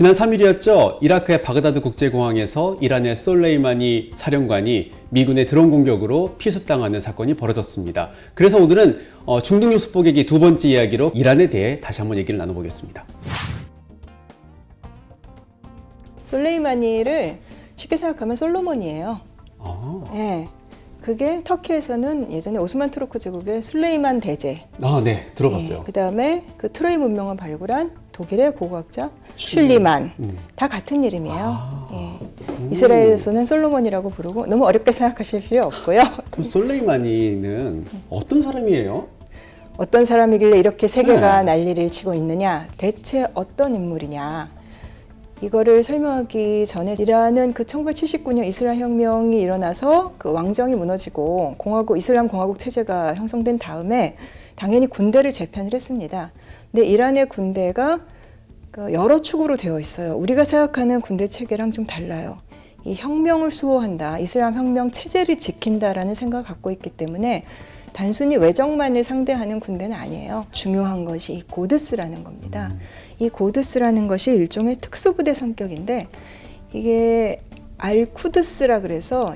지난 3일이었죠. 이라크의 바그다드 국제공항에서 이란의 솔레이마니 사령관이 미군의 드론 공격으로 피습당하는 사건이 벌어졌습니다. 그래서 오늘은 중동 뉴스 포객이 두 번째 이야기로 이란에 대해 다시 한번 얘기를 나눠보겠습니다. 솔레이마니를 쉽게 생각하면 솔로몬이에요. 네. 그게 터키에서는 예전에 오스만 투르크 제국의 술레이만 대제. 네, 들어봤어요. 네, 그다음에 그 트로이 문명을 발굴한 독일의 고고학자 슐리만. 다 같은 이름이에요. 이스라엘에서는 솔로몬이라고 부르고 너무 어렵게 생각하실 필요 없고요. 그럼 솔레이마니는 어떤 사람이에요? 어떤 사람이길래 이렇게 세계가 난리를 치고 있느냐? 대체 어떤 인물이냐? 이거를 설명하기 전에 이란은 그 1979년 이슬람 혁명이 일어나서 그 왕정이 무너지고 이슬람 공화국 체제가 형성된 다음에 당연히 군대를 재편을 했습니다. 근데 이란의 군대가 여러 축으로 되어 있어요. 우리가 생각하는 군대 체계랑 좀 달라요. 이 혁명을 수호한다, 이슬람 혁명 체제를 지킨다라는 생각을 갖고 있기 때문에 단순히 외적만을 상대하는 군대는 아니에요. 중요한 것이 이 고드스라는 겁니다. 이 고드스라는 것이 일종의 특수부대 성격인데 이게 알쿠드스라 그래서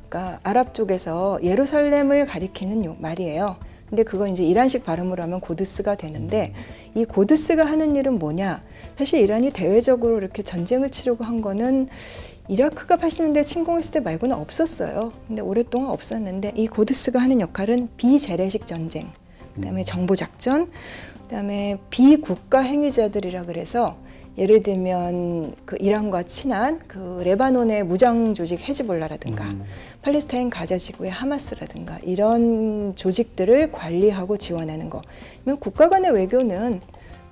그러니까 아랍 쪽에서 예루살렘을 가리키는 말이에요. 근데 그건 이제 이란식 발음으로 하면 고드스가 되는데 이 고드스가 하는 일은 뭐냐? 사실 이란이 대외적으로 이렇게 전쟁을 치려고 한 거는 이라크가 80년대 침공했을 때 말고는 없었어요. 근데 오랫동안 없었는데 이 고드스가 하는 역할은 비재래식 전쟁, 그다음에 정보작전, 그다음에 비국가 행위자들이라 그래서 예를 들면 그 이란과 친한 그 레바논의 무장 조직 헤즈볼라라든가 팔레스타인 가자 지구의 하마스라든가 이런 조직들을 관리하고 지원하는 거. 그러면 국가 간의 외교는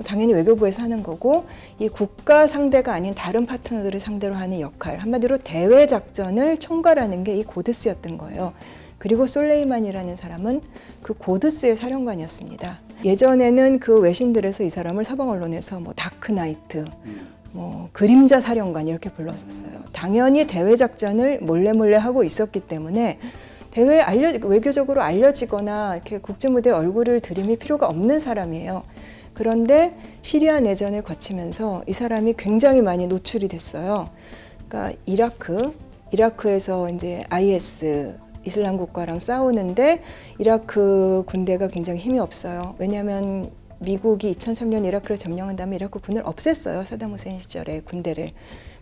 당연히 외교부에서 하는 거고 이 국가 상대가 아닌 다른 파트너들을 상대로 하는 역할, 한마디로 대외 작전을 총괄하는 게 이 고드스였던 거예요. 그리고 솔레이만이라는 사람은 그 고드스의 사령관이었습니다. 예전에는 그 외신들에서 이 사람을 서방 언론에서 뭐 다크나이트, 뭐 그림자 사령관 이렇게 불렀었어요. 당연히 대외 작전을 몰래 하고 있었기 때문에 외교적으로 알려지거나 이렇게 국제 무대에 얼굴을 들이밀 필요가 없는 사람이에요. 그런데 시리아 내전을 거치면서 이 사람이 굉장히 많이 노출이 됐어요. 그러니까 이라크에서 이제 IS 이슬람 국가랑 싸우는데 이라크 군대가 굉장히 힘이 없어요. 왜냐하면 미국이 2003년 이라크를 점령한 다음에 이라크 군을 없앴어요. 사담 후세인 시절에 군대를.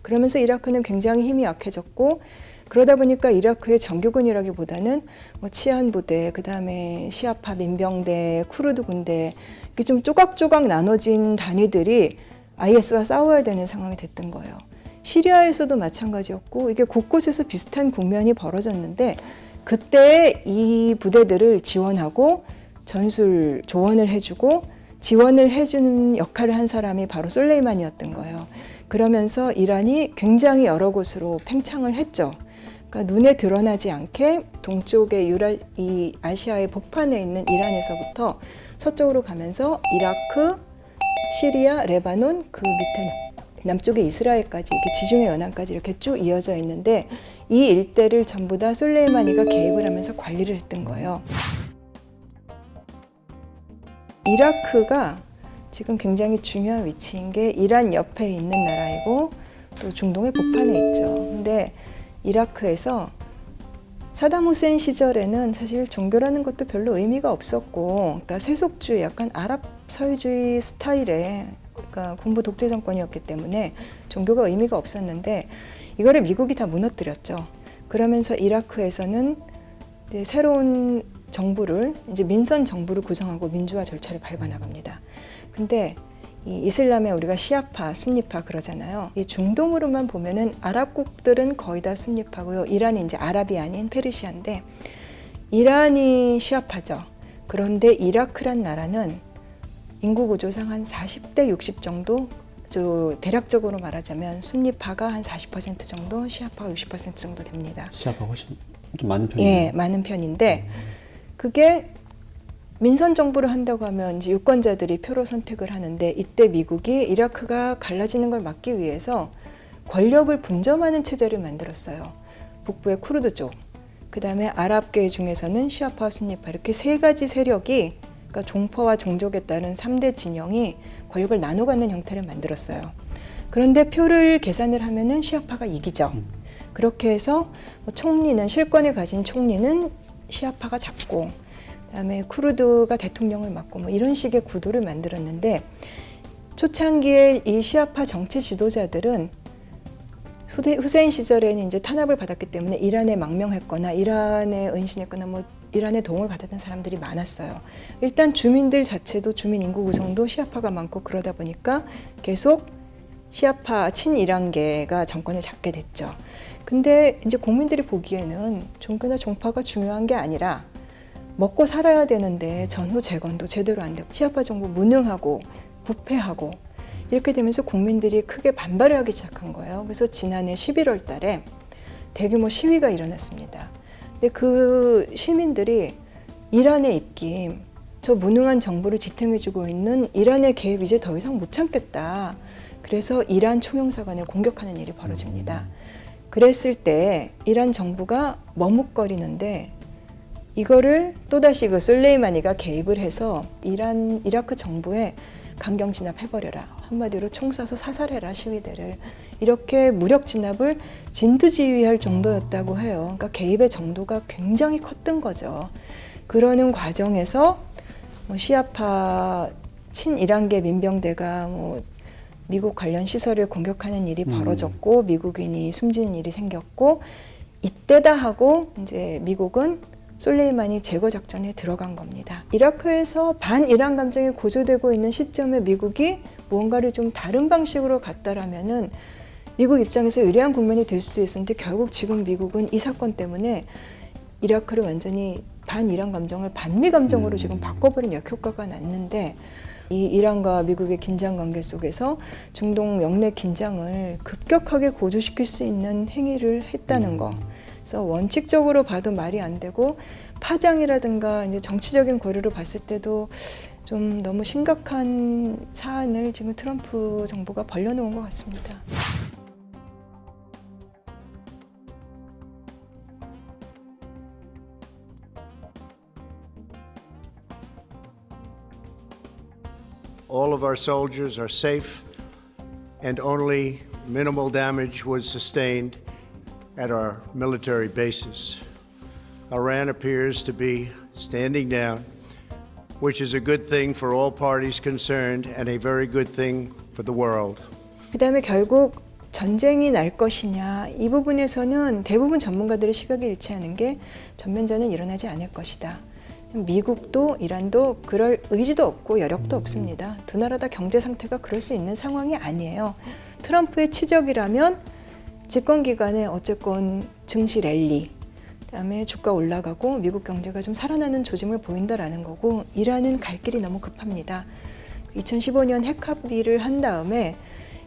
그러면서 이라크는 굉장히 힘이 약해졌고 그러다 보니까 이라크의 정규군이라기보다는 뭐 치안 부대, 그다음에 시아파 민병대, 쿠르드 군대 이렇게 좀 조각조각 나눠진 단위들이 IS와 싸워야 되는 상황이 됐던 거예요. 시리아에서도 마찬가지였고 이게 곳곳에서 비슷한 국면이 벌어졌는데 그때 이 부대들을 지원하고 조언을 해주고 지원을 해주는 역할을 한 사람이 바로 솔레이만이었던 거예요. 그러면서 이란이 굉장히 여러 곳으로 팽창을 했죠. 그러니까 눈에 드러나지 않게 동쪽의 이 아시아의 복판에 있는 이란에서부터 서쪽으로 가면서 이라크, 시리아, 레바논, 그 밑에 남쪽의 이스라엘까지 이렇게 지중해 연안까지 이렇게 쭉 이어져 있는데 이 일대를 전부 다 솔레이마니가 개입을 하면서 관리를 했던 거예요. 이라크가 지금 굉장히 중요한 위치인 게 이란 옆에 있는 나라이고 또 중동의 복판에 있죠. 근데 이라크에서 사담 후세인 시절에는 사실 종교라는 것도 별로 의미가 없었고 그러니까 세속주의, 약간 아랍 사회주의 스타일의 그러니까 군부 독재 정권이었기 때문에 종교가 의미가 없었는데 이거를 미국이 다 무너뜨렸죠. 그러면서 이라크에서는 이제 새로운 정부를 이제 민선 정부를 구성하고 민주화 절차를 밟아 나갑니다. 근데 이 이슬람에 우리가 시아파, 순니파 그러잖아요. 이 중동으로만 보면은 아랍국들은 거의 다 순니파고요. 이란이 이제 아랍이 아닌 페르시아인데 이란이 시아파죠. 그런데 이라크란 나라는 인구 구조상 한 40대 60 정도, 대략적으로 말하자면 순니파가 한 40% 정도, 시아파가 60% 정도 됩니다. 시아파가 훨씬 좀 많은 편이에요. 예, 많은 편인데 그게 민선 정부를 한다고 하면 이제 유권자들이 표로 선택을 하는데 이때 미국이 이라크가 갈라지는 걸 막기 위해서 권력을 분점하는 체제를 만들었어요. 북부의 쿠르드족, 그 다음에 아랍계 중에서는 시아파, 순니파 이렇게 세 가지 세력이 그러니까 종파와 종족에 따른 3대 진영이 권력을 나눠 갖는 형태를 만들었어요. 그런데 표를 계산을 하면은 시아파가 이기죠. 그렇게 해서 뭐 총리는 실권을 가진 총리는 시아파가 잡고 그다음에 쿠르드가 대통령을 맡고 뭐 이런 식의 구도를 만들었는데 초창기에 이 시아파 정치 지도자들은 후세인 시절에는 이제 탄압을 받았기 때문에 이란에 망명했거나 이란에 은신했거나 뭐 이란의 도움을 받았던 사람들이 많았어요. 일단 주민들 자체도 주민 인구 구성도 시아파가 많고 그러다 보니까 계속 시아파 친이란계가 정권을 잡게 됐죠. 근데 이제 국민들이 보기에는 종교나 종파가 중요한 게 아니라 먹고 살아야 되는데 전후 재건도 제대로 안 되고 시아파 정부 무능하고 부패하고 이렇게 되면서 국민들이 크게 반발을 하기 시작한 거예요. 그래서 지난해 11월 달에 대규모 시위가 일어났습니다. 근데 그 시민들이 이란의 입김, 저 무능한 정부를 지탱해주고 있는 이란의 개입 이제 더 이상 못 참겠다. 그래서 이란 총영사관을 공격하는 일이 벌어집니다. 그랬을 때 이란 정부가 머뭇거리는데 이거를 또다시 그 솔레이마니가 개입을 해서 이라크 정부에 강경 진압해버려라. 한마디로 총 쏴서 사살해라 시위대를. 이렇게 무력 진압을 진두지휘할 정도였다고 해요. 그러니까 개입의 정도가 굉장히 컸던 거죠. 그러는 과정에서 뭐 시아파 친이란계 민병대가 뭐 미국 관련 시설을 공격하는 일이 벌어졌고 미국인이 숨지는 일이 생겼고 이때다 하고 이제 미국은 솔레이마니 제거 작전에 들어간 겁니다. 이라크에서 반이란 감정이 고조되고 있는 시점에 미국이 무언가를 좀 다른 방식으로 갔다라면은 미국 입장에서 유리한 국면이 될 수도 있었는데 결국 지금 미국은 이 사건 때문에 이라크를 완전히 반이란 감정을 반미 감정으로 지금 바꿔버린 역효과가 났는데 이 이란과 미국의 긴장 관계 속에서 중동 영내 긴장을 급격하게 고조시킬 수 있는 행위를 했다는 거. 그래서 원칙적으로 봐도 말이 안 되고 파장이라든가 이제 정치적인 고려로 봤을 때도 좀 너무 심각한 사안을 지금 트럼프 정부가 벌려놓은 것 같습니다. All of our soldiers are safe and only minimal damage was sustained at our military bases. Iran appears to be standing down, which is a good thing for all parties concerned and a very good thing for the world. 그다음에 결국 전쟁이 날 것이냐 이 부분에서는 대부분 전문가들의 시각이 일치하는 게 전면전은 일어나지 않을 것이다. 미국도 이란도 그럴 의지도 없고 여력도 없습니다. 두 나라 다 경제 상태가 그럴 수 있는 상황이 아니에요. 트럼프의 치적이라면 집권 기간에 어쨌건 증시 랠리, 그다음에 주가 올라가고 미국 경제가 좀 살아나는 조짐을 보인다라는 거고 이란은 갈 길이 너무 급합니다. 2015년 핵 합의를 한 다음에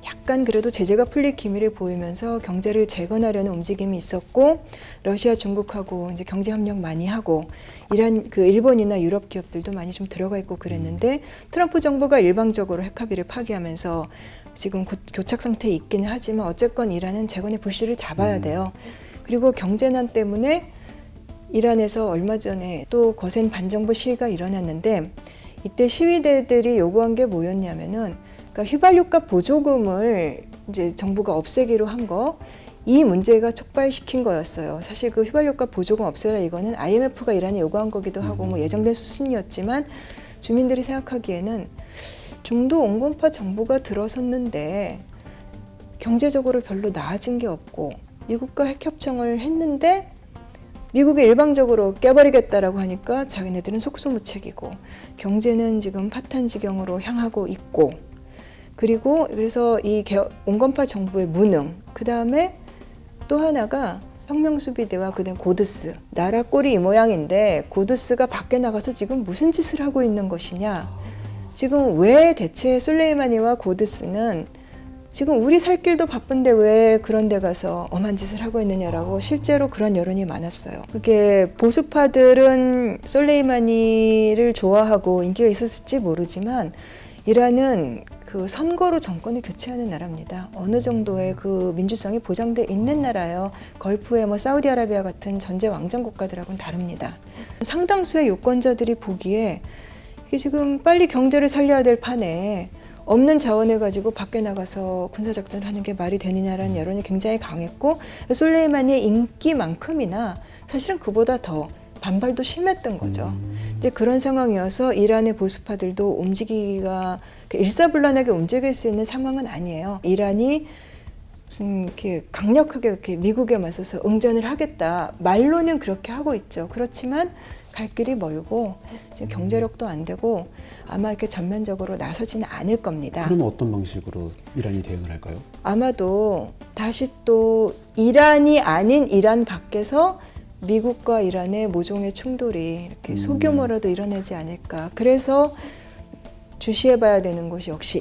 약간 그래도 제재가 풀릴 기미를 보이면서 경제를 재건하려는 움직임이 있었고 러시아, 중국하고 이제 경제 협력 많이 하고 이란 그 일본이나 유럽 기업들도 많이 좀 들어가 있고 그랬는데 트럼프 정부가 일방적으로 핵 합의를 파기하면서 지금 교착 상태에 있기는 하지만 어쨌건 이란은 재건의 불씨를 잡아야 돼요. 그리고 경제난 때문에 이란에서 얼마 전에 또 거센 반정부 시위가 일어났는데 이때 시위대들이 요구한 게 뭐였냐면은 그러니까 휘발유값 보조금을 이제 정부가 없애기로 한 거, 이 문제가 촉발시킨 거였어요. 사실 그 휘발유값 보조금 없애라 이거는 IMF가 이란에 요구한 거기도 하고 뭐 예정된 수순이었지만 주민들이 생각하기에는 중도 온건파 정부가 들어섰는데 경제적으로 별로 나아진 게 없고 미국과 핵협정을 했는데 미국이 일방적으로 깨버리겠다라고 하니까 자기네들은 속수무책이고 경제는 지금 파탄 지경으로 향하고 있고 그리고 그래서 이 온건파 정부의 무능, 그 다음에 또 하나가 혁명수비대와 그다음 고드스, 나라 꼴이 이 모양인데 고드스가 밖에 나가서 지금 무슨 짓을 하고 있는 것이냐. 지금 왜 대체 솔레이마니와 고드스는 지금 우리 살 길도 바쁜데 왜 그런 데 가서 엄한 짓을 하고 있느냐라고 실제로 그런 여론이 많았어요. 그게 보수파들은 솔레이마니를 좋아하고 인기가 있었을지 모르지만 이란은 그 선거로 정권을 교체하는 나라입니다. 어느 정도의 그 민주성이 보장돼 있는 나라예요. 걸프의 뭐 사우디아라비아 같은 전제 왕정 국가들하고는 다릅니다. 상당수의 유권자들이 보기에 이게 지금 빨리 경제를 살려야 될 판에 없는 자원을 가지고 밖에 나가서 군사작전을 하는 게 말이 되느냐라는 여론이 굉장히 강했고 솔레이마니의 인기만큼이나 사실은 그보다 더 반발도 심했던 거죠. 이제 그런 상황이어서 이란의 보수파들도 움직이기가 일사불란하게 움직일 수 있는 상황은 아니에요. 이란이 무슨 이렇게 강력하게 이렇게 미국에 맞서서 응전을 하겠다. 말로는 그렇게 하고 있죠. 그렇지만 갈 길이 멀고 이제 경제력도 안 되고 아마 이렇게 전면적으로 나서지는 않을 겁니다. 그러면 어떤 방식으로 이란이 대응을 할까요? 아마도 다시 또 이란이 아닌 이란 밖에서 미국과 이란의 모종의 충돌이 이렇게 소규모라도 일어나지 않을까. 그래서 주시해봐야 되는 곳이 역시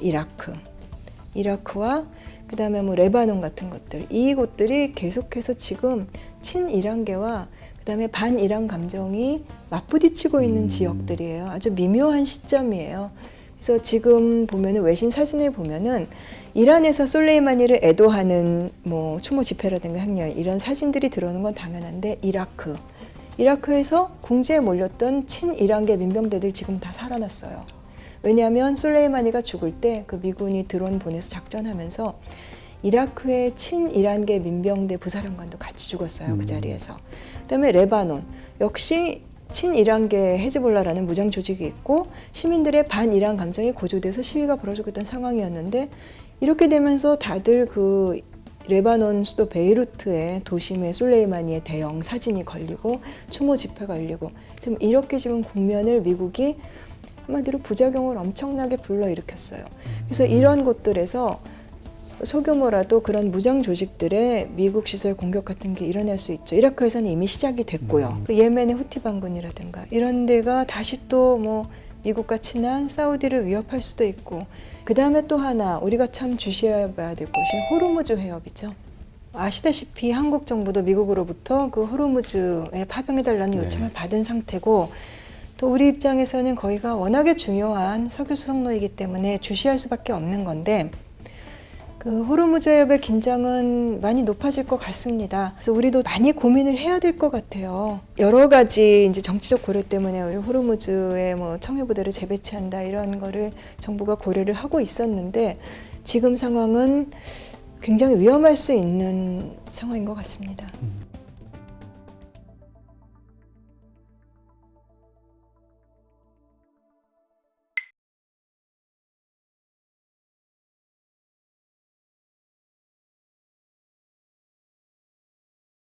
이라크와 그다음에 뭐 레바논 같은 것들, 이곳들이 계속해서 지금 친이란계와 그다음에 반이란 감정이 맞부딪히고 있는 지역들이에요. 아주 미묘한 시점이에요. 그래서 지금 보면은 외신 사진을 보면은 이란에서 솔레이마니를 애도하는 뭐 추모 집회라든가 행렬 이런 사진들이 들어오는 건 당연한데 이라크에서 궁지에 몰렸던 친이란계 민병대들 지금 다 살아났어요. 왜냐하면 솔레이마니가 죽을 때 그 미군이 드론 보내서 작전하면서 이라크의 친이란계 민병대 부사령관도 같이 죽었어요. 그 자리에서. 그다음에 레바논 역시 친이란계 헤즈볼라라는 무장 조직이 있고 시민들의 반이란 감정이 고조돼서 시위가 벌어지고 있던 상황이었는데 이렇게 되면서 다들 그 레바논 수도 베이루트의 도심에 솔레이마니의 대형 사진이 걸리고 추모 집회가 열리고 지금 이렇게 지금 국면을 미국이 한마디로 부작용을 엄청나게 불러일으켰어요. 그래서 이런 곳들에서 소규모라도 그런 무장 조직들의 미국 시설 공격 같은 게 일어날 수 있죠. 이라크에서는 이미 시작이 됐고요. 그 예멘의 후티 반군이라든가 이런 데가 다시 또 뭐 미국과 친한 사우디를 위협할 수도 있고 그 다음에 또 하나 우리가 참 주시해봐야 될 것이 호르무즈 해협이죠. 아시다시피 한국 정부도 미국으로부터 그 호르무즈에 파병해달라는 요청을 받은 상태고 또 우리 입장에서는 거기가 워낙에 중요한 석유 수송로이기 때문에 주시할 수밖에 없는 건데 그 호르무즈 해협의 긴장은 많이 높아질 것 같습니다. 그래서 우리도 많이 고민을 해야 될 것 같아요. 여러 가지 이제 정치적 고려 때문에 우리 호르무즈에 뭐 청해부대를 재배치한다 이런 거를 정부가 고려를 하고 있었는데 지금 상황은 굉장히 위험할 수 있는 상황인 것 같습니다.